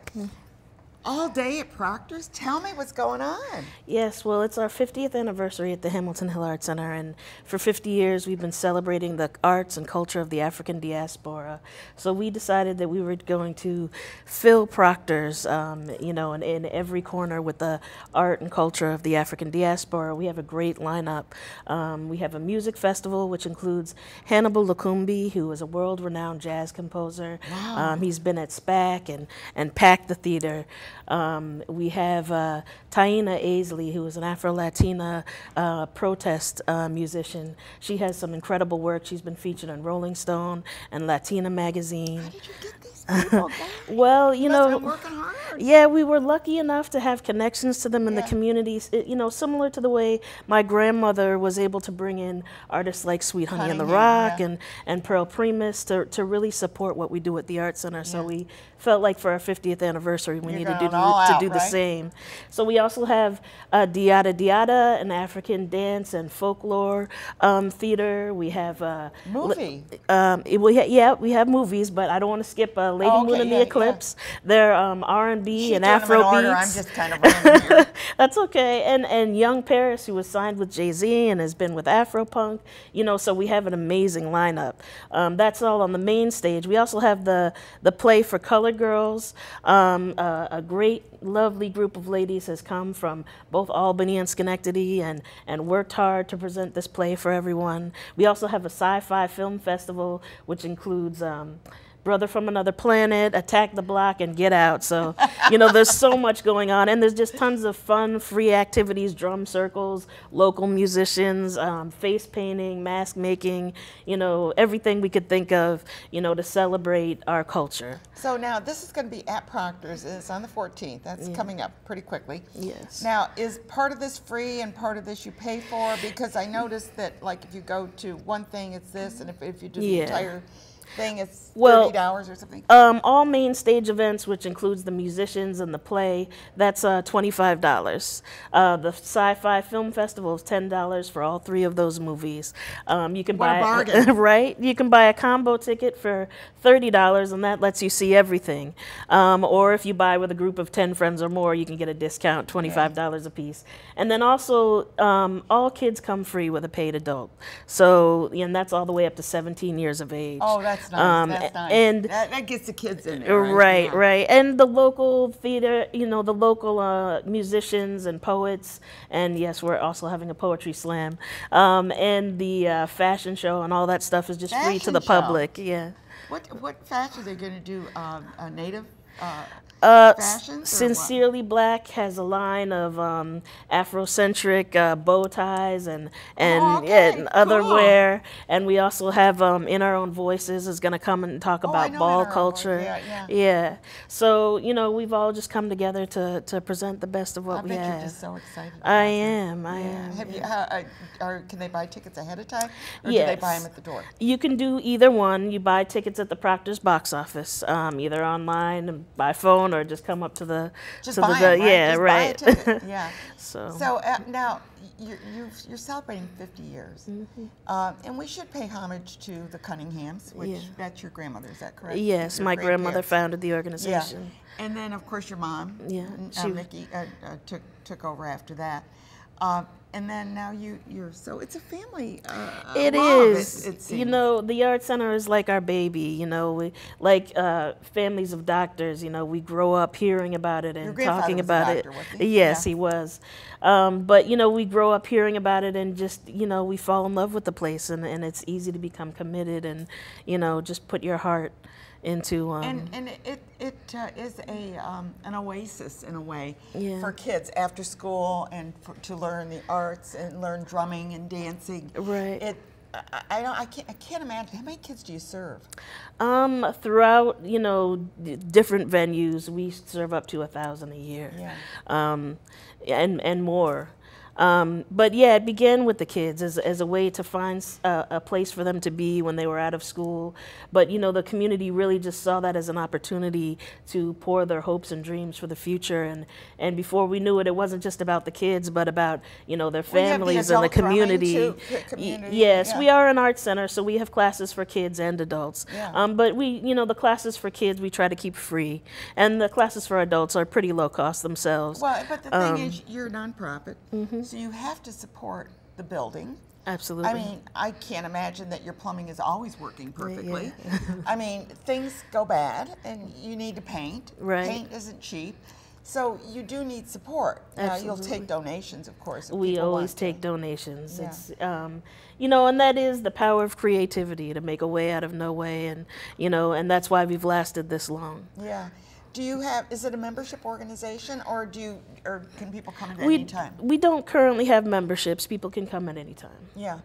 All day at Proctor's? Tell me what's going on. Yes, well, it's our 50th anniversary at the Hamilton Hill Art Center, and for 50 years we've been celebrating the arts and culture of the African diaspora. So we decided that we were going to fill Proctor's, you know, in every corner with the art and culture of the African diaspora. We have a great lineup. We have a music festival, which includes Hannibal Lukumbi, who is a world-renowned jazz composer. Wow. He's been at SPAC and packed the theater. We have Taina Aisley, who is an Afro-Latina protest musician. She has some incredible work. She's been featured in Rolling Stone and Latina magazine. How did you get these people, guys? Well, you know, been working hard. yeah, we were lucky enough to have connections to them in the communities. You know, similar to the way my grandmother was able to bring in artists like Sweet Honey and the Rock and Pearl Primus to really support what we do at the Art Center. So we felt like for our 50th anniversary, we needed to do the same. So we also have Diada Diada, an African dance and folklore theater. We have movie. We have movies, but I don't want to skip Lady Moon and the Eclipse. They're R&B and Afro beats. I'm just kind of running here. That's okay. And Young Paris, who was signed with Jay-Z and has been with Afropunk. You know, so we have an amazing lineup. That's all on the main stage. We also have the play for colored girls. A great, lovely group of ladies has come from both Albany and Schenectady and worked hard to present this play for everyone. We also have a sci-fi film festival, which includes Brother from Another Planet, Attack the Block, and Get Out. So, you know, there's so much going on. And there's just tons of fun, free activities, drum circles, local musicians, face painting, mask making, you know, everything we could think of, you know, to celebrate our culture. So now this is going to be at Proctor's. It's on the 14th. That's coming up pretty quickly. Yes. Now, is part of this free and part of this you pay for? Because I noticed that, like, if you go to one thing, it's this, and if you do the entire thing, it's $30 or something? All main stage events, which includes the musicians and the play, that's $25. The Sci-Fi Film Festival is $10 for all three of those movies. You can buy a bargain. right? You can buy a combo ticket for $30, and that lets you see everything. Or if you buy with a group of 10 friends or more, you can get a discount, $25 a piece. And then also, all kids come free with a paid adult. So, and that's all the way up to 17 years of age. Oh, that's nice. That's nice. And that gets the kids in there. Right. And the local theater, you know, the local musicians and poets. And yes, we're also having a poetry slam. And the fashion show and all that stuff is just free to the public. Yeah. What fashion are they going to do? A native fashions? Or what? Sincerely Black has a line of Afrocentric bow ties and okay, other cool. wear, and we also have In Our Own Voices is going to come and talk I about know ball In Our Own culture. Voice, yeah. Yeah. So we've all just come together to present the best of what I we bet have. you're just so excited. I about am. it. I Yeah. am. Have yeah. you? Can they buy tickets ahead of time, or Yes. do they buy them at the door? You can do either one. You buy tickets at the Proctor's box office, either online, by phone, or just come up to the Just buy 'em, right? Yeah, Just right. Buy a ticket. Yeah. So Now you're celebrating 50 years, and we should pay homage to the Cunninghams, which that's your grandmother. Is that correct? Yes, Your my grandmother grandparents. founded the organization. Yeah. And then of course your mom. Yeah, Nikki took over after that. And then now you're so it's a family. It love, is. It You seems. know, the Art Center is like our baby. We like families of doctors. We grow up hearing about it Your and grandfather talking was a about doctor, it. wasn't he? Yes, Yeah. he was. But we grow up hearing about it and just we fall in love with the place, and it's easy to become committed and just put your heart into. And it is an oasis in a way Yeah. for kids after school and to learn the arts and learn drumming and dancing. Right. I can't imagine. How many kids do you serve? Throughout different venues, we serve up to 1,000 a year. Yeah. And more. But yeah, it began with the kids as a way to find a place for them to be when they were out of school. But the community really just saw that as an opportunity to pour their hopes and dreams for the future. And before we knew it, it wasn't just about the kids, but about their families and the adult drumming community. too, community, Yes, yeah. we are an art center, so we have classes for kids and adults. Yeah. But the classes for kids we try to keep free, and the classes for adults are pretty low cost themselves. Well, but the thing is, you're a nonprofit, so you have to support the building. Absolutely. I mean, I can't imagine that your plumbing is always working perfectly. I mean, things go bad, and you need to paint. Right. Paint isn't cheap. So you do need support. Now, you'll Absolutely. take donations, of course. if We people always want to. take donations. Yeah. It's and that is the power of creativity, to make a way out of no way, and and that's why we've lasted this long. Yeah. Do you have? Is it a membership organization, or can people come in at We any time? we don't currently have memberships. People can come at any time. Yeah,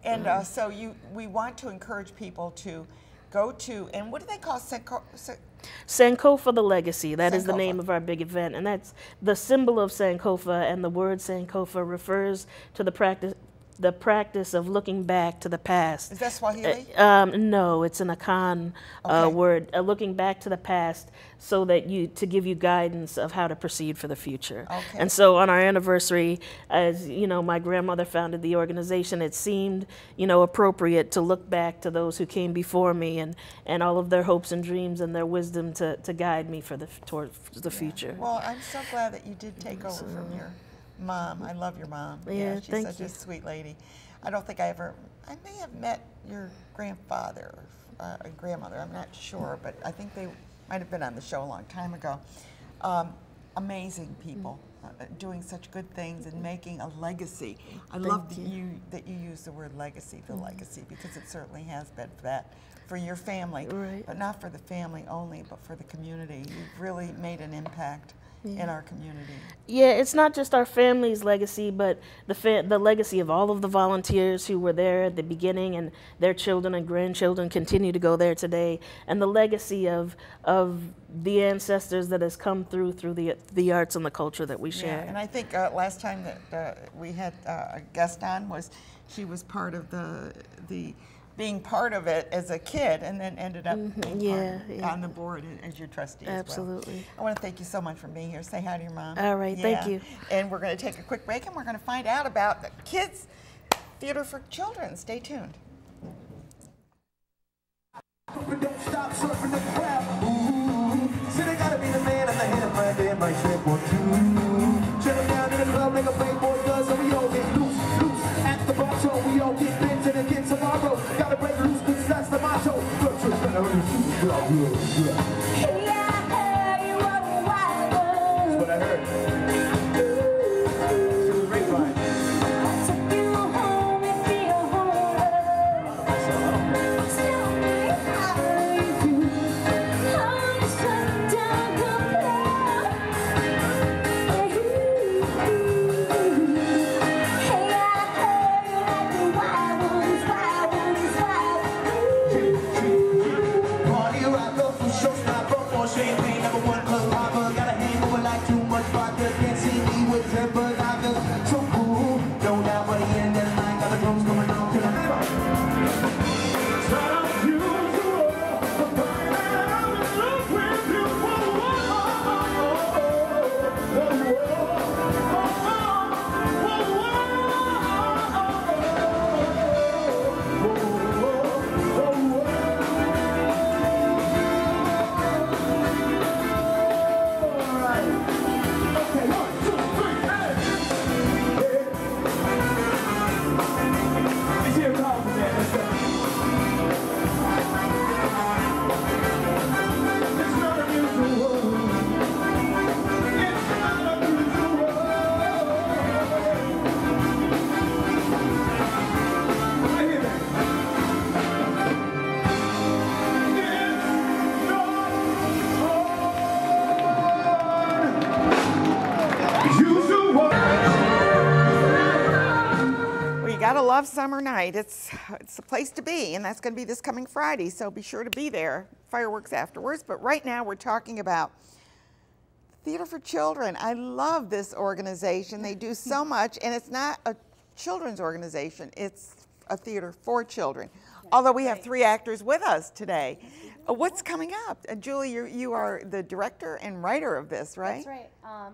and so we want to encourage people to go to, and what do they call Sankofa the Legacy, that is the Sankofa. name of our big event, and that's the symbol of Sankofa, and the word Sankofa refers to the practice of looking back to the past. Is that Swahili? No, it's an Akan Okay. word, looking back to the past so that to give you guidance of how to proceed for the future. Okay. And so on our anniversary, as my grandmother founded the organization, it seemed appropriate to look back to those who came before me and all of their hopes and dreams and their wisdom to guide me towards the future. Well, I'm so glad that you did take over from your mom. I love your mom. Yeah, she's thank such you. a sweet lady. I don't think I may have met your grandfather or grandmother. I'm not sure, but I think they might have been on the show a long time ago. Amazing people. Doing such good things and making a legacy. I love that you use the word legacy, the legacy, because it certainly has been for that, for your family, Right. but not for the family only, but for the community. You've really made an impact in our community. Yeah, it's not just our family's legacy, but the legacy of all of the volunteers who were there at the beginning, and their children and grandchildren continue to go there today, and the legacy of the ancestors that has come through the arts and the culture that we share. Yeah, and I think last time that we had a guest on she was part of being part of it as a kid, and then ended up being on the board as your trustee Absolutely. as well. I want to thank you so much for being here. Say hi to your mom. All right, thank you. And we're going to take a quick break, and we're going to find out about the Kids Theater for Children. Stay tuned. Don't stop surfing the crowd. Ooh, said I gotta be the man on the hand right there, my step or two. Shut it down in the club like a playboy does, and we all get loose at the bar show. We all get bent and again tomorrow. Gotta break loose, cause that's the motto. Look, just better on the super club. That's what I heard. Down love summer night. It's the place to be, and that's going to be this coming Friday, so be sure to be there. Fireworks afterwards, but right now we're talking about Theater for Children. I love this organization. They do so much, and it's not a children's organization. It's a theater for children. Although we have 3 actors with us today. What's coming up? Julie, you are the director and writer of this, right? That's right.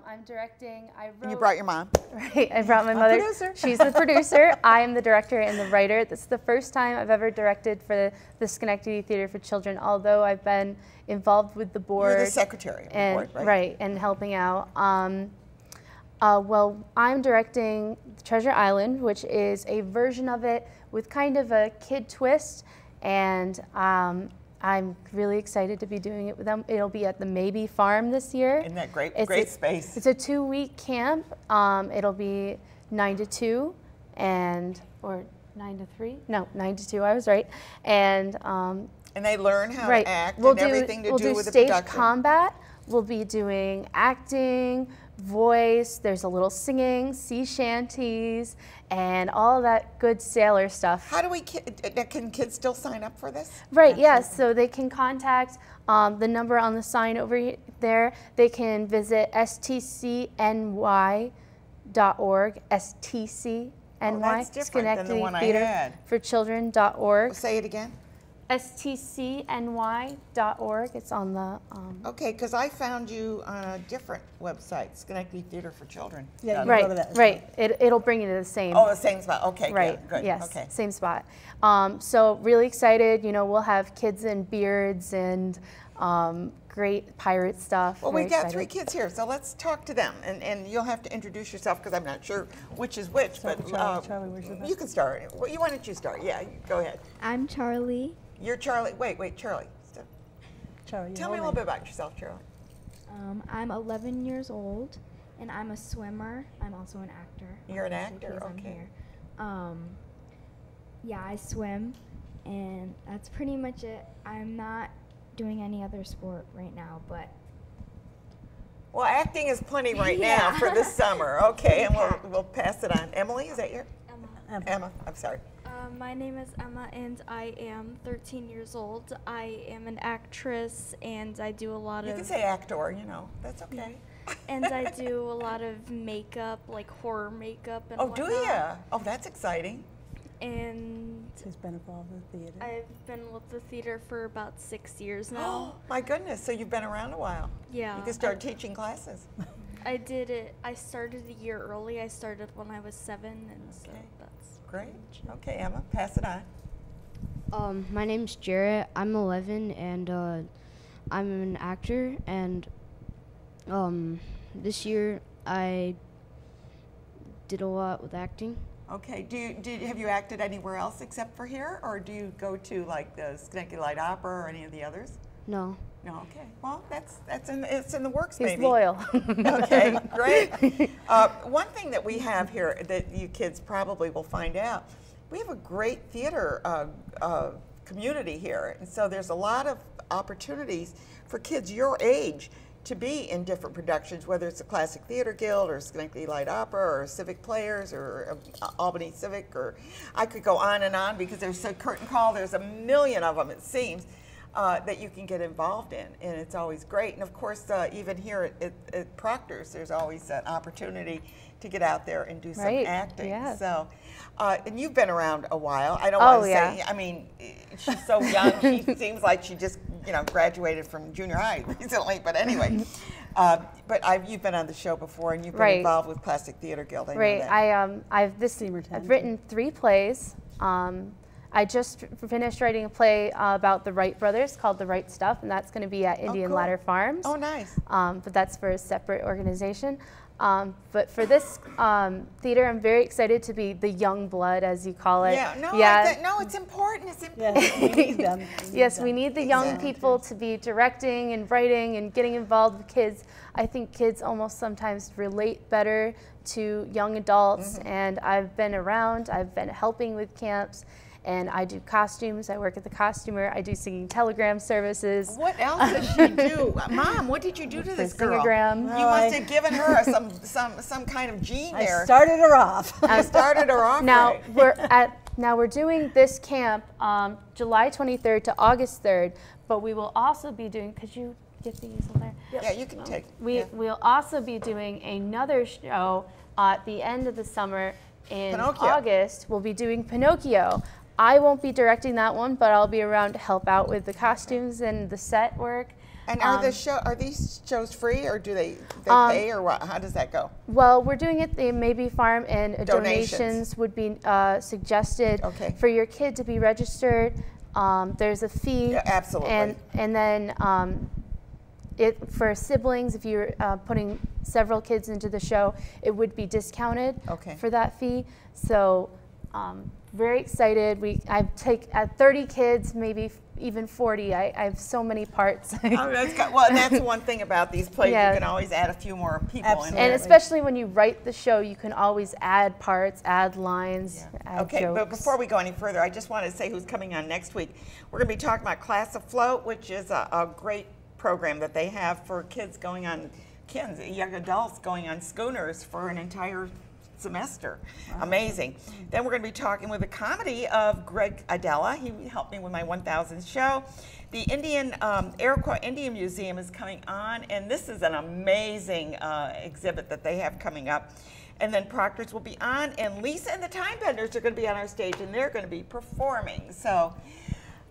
I'm directing. And you brought your mom. Right. I brought my mother. Producer. She's the producer. I am the director and the writer. This is the first time I've ever directed for the Schenectady Theater for Children, although I've been involved with the board. You're the secretary of the board, right? Right, and helping out. Well, I'm directing Treasure Island, which is a version of it with kind of a kid twist, and I'm really excited to be doing it with them. It'll be at the Maybe Farm this year. Isn't that great? Great space. It's a 2-week camp. It'll be 9 to 2, or 9 to 3? No, 9 to 2. I was right. And they learn how to act and everything to do with the stage production. combat. We'll be doing acting, voice, there's a little singing, sea shanties, and all that good sailor stuff. How do can kids still sign up for this? Right, yes, so they can contact the number on the sign over there. They can visit stcny.org, STCNY, Schenectady Theater for Children.org. Say it again. stcny.org. It's on the. Okay, because I found you on a different website, Schenectady Theater for Children. Yeah, right, right. It'll bring you to the same. Oh, the same spot. Okay, right. Good. Yes, okay. Same spot. So really excited. You know, we'll have kids in beards and great pirate stuff. Well, we've got 3 kids here, so let's talk to them. And you'll have to introduce yourself because I'm not sure which is which. But Charlie, where's your you can start. Well, why don't you start? Yeah, go ahead. I'm Charlie. You're Charlie. Wait, Charlie. Charlie, tell me a little bit about yourself, Charlie. I'm 11 years old, and I'm a swimmer. I'm also an actor. You're an actor, okay. Yeah, I swim, and that's pretty much it. I'm not doing any other sport right now, but. Well, acting is plenty right now for this summer. Okay, and we'll pass it on. Emily, is that your? Emma, I'm sorry. My name is Emma, and I am 13 years old. I am an actress, and I do a lot of... You can say actor, that's okay. And I do a lot of makeup, like horror makeup and whatnot. Do you? Oh, that's exciting. And... She's been involved with theater. I've been with the theater for about 6 years now. Oh, my goodness, so you've been around a while. Yeah. You can start teaching classes. I did it. I started a year early. I started when I was 7, and so that's great. Okay, Emma, pass it on. My name's Jarrett. I'm 11, and I'm an actor. And this year I did a lot with acting. Okay. Have you acted anywhere else except for here, or do you go to like the Schenectady Light Opera or any of the others? No. No, okay. Well, it's in the works, He's maybe. loyal. Okay, great. One thing that we have here that you kids probably will find out, we have a great theater community here, and so there's a lot of opportunities for kids your age to be in different productions, whether it's a Classic Theater Guild or Schenectady Light Opera or Civic Players or Albany Civic, or I could go on and on because there's a curtain call, there's a million of them, it seems. That you can get involved in, and it's always great. And of course, even here at Proctor's, there's always an opportunity to get out there and do some acting. Yeah. So, and you've been around a while. I don't want to say, I mean, she's so young. She seems like she just, graduated from junior high recently. But anyway, you've been on the show before, and you've been involved with Classic Theater Guild. I know that. I've written 3 plays. I just finished writing a play about the Wright brothers called The Right Stuff, and that's going to be at Indian Ladder Farms. Oh, nice. But that's for a separate organization. But for this theater, I'm very excited to be the young blood, as you call it. Yeah, no, it's important. It's important. Yes, we need them. We need the young people to be directing and writing and getting involved with kids. I think kids almost sometimes relate better to young adults, and I've been around, I've been helping with camps, and I do costumes. I work at the costumer. I do singing telegram services. What else does she do? Mom, what did you do to this girl? Singogram. You must have given her some kind of gene there. I started her off. I started her off. Now right. we're doing this camp July 23rd to August 3rd, but we will also be doing. Could you get these on there? Yeah, you can take. We'll also be doing another show at the end of the summer in Pinocchio. August. We'll be doing Pinocchio. I won't be directing that one, but I'll be around to help out with the costumes and the set work. And are these shows free, or do they pay, or what? How does that go? Well, we're doing it the Maybe Farm, and donations would be suggested for your kid to be registered. There's a fee. Yeah, absolutely. And then for siblings, if you're putting several kids into the show, it would be discounted for that fee. So very excited. I take 30 kids, maybe even 40. I have so many parts. That's one thing about these plays. You can always add a few more people in. And especially when you write the show, you can always add parts, add lines, add jokes. But before we go any further, I just want to say who's coming on next week. We're going to be talking about Class Afloat, which is a great program that they have for kids going on, young adults going on schooners for an entire semester. Wow. Amazing. Then we're going to be talking with the comedy of Greg Idella. He helped me with my 1000th show. The Iroquois Indian Museum is coming on, and this is an amazing exhibit that they have coming up. And then Proctor's will be on, and Lisa and the Time Benders are going to be on our stage, and they're going to be performing. So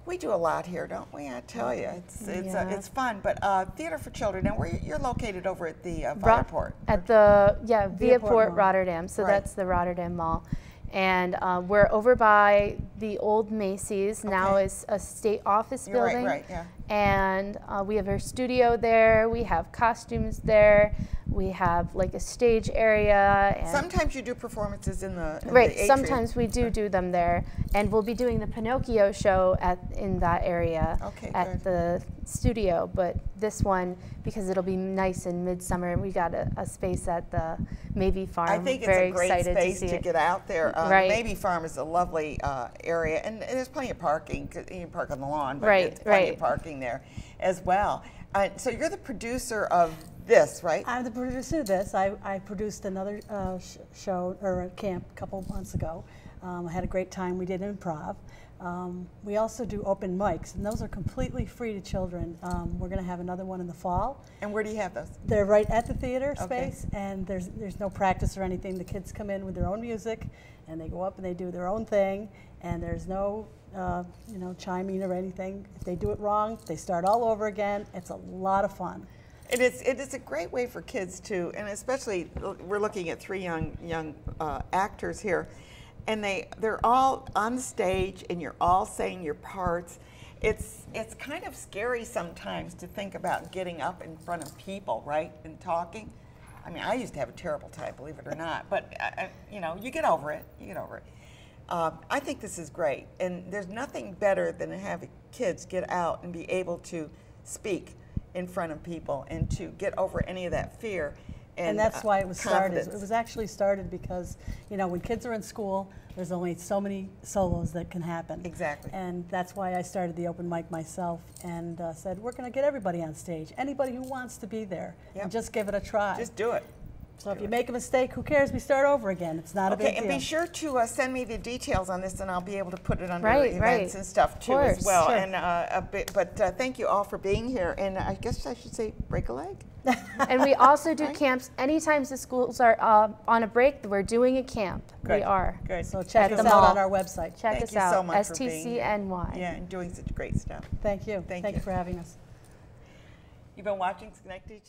we do a lot here, don't we? I tell you, it's fun. But Theater for Children, and you're located over at the Viaport. At the Viaport Rotterdam. So that's the Rotterdam Mall, and we're over by the old Macy's. Now is a state office building. Right, yeah. And we have our studio there. We have costumes there. We have like a stage area. And sometimes you do performances in the the sometimes we do them there, and we'll be doing the Pinocchio show in that area at the studio. But this one, because it'll be nice in midsummer, we got a space at the Maybe Farm. I think it's a great space to get out there. Maybe Farm is a lovely area, and there's plenty of parking. You can park on the lawn, but there's plenty of parking there as well. So you're the producer of this, right? I'm the producer of this. I produced another show or a camp a couple months ago. I had a great time. We did improv. We also do open mics, and those are completely free to children. We're going to have another one in the fall. And where do you have those? They're right at the theater space, and there's no practice or anything. The kids come in with their own music, and they go up and they do their own thing, and there's no chiming or anything. If they do it wrong, they start all over again. It's a lot of fun. It is a great way for kids to, and especially we're looking at 3 young actors here, and they're all on the stage, and you're all saying your parts. It's kind of scary sometimes to think about getting up in front of people, right, and talking. I mean, I used to have a terrible time, believe it or not, but you get over it. You get over it. I think this is great, and there's nothing better than to have kids get out and be able to speak in front of people and to get over any of that fear. And that's why it was started. It was actually started because, when kids are in school, there's only so many solos that can happen. Exactly. And that's why I started the open mic myself and said, we're going to get everybody on stage, anybody who wants to be there, and just give it a try. Just do it. So if you make a mistake, who cares? We start over again. It's not a big deal. And be sure to send me the details on this, and I'll be able to put it under events and stuff too as well. Sure. And but thank you all for being here. And I guess I should say, break a leg. And we also do camps. Anytime the schools are on a break, we're doing a camp. Good. We are. Good. So check us out on our website. Check us out. Thank you so much for being here. STCNY. Yeah, and doing such great stuff. Thank you. Thank you for having us. You've been watching Schenectady Today.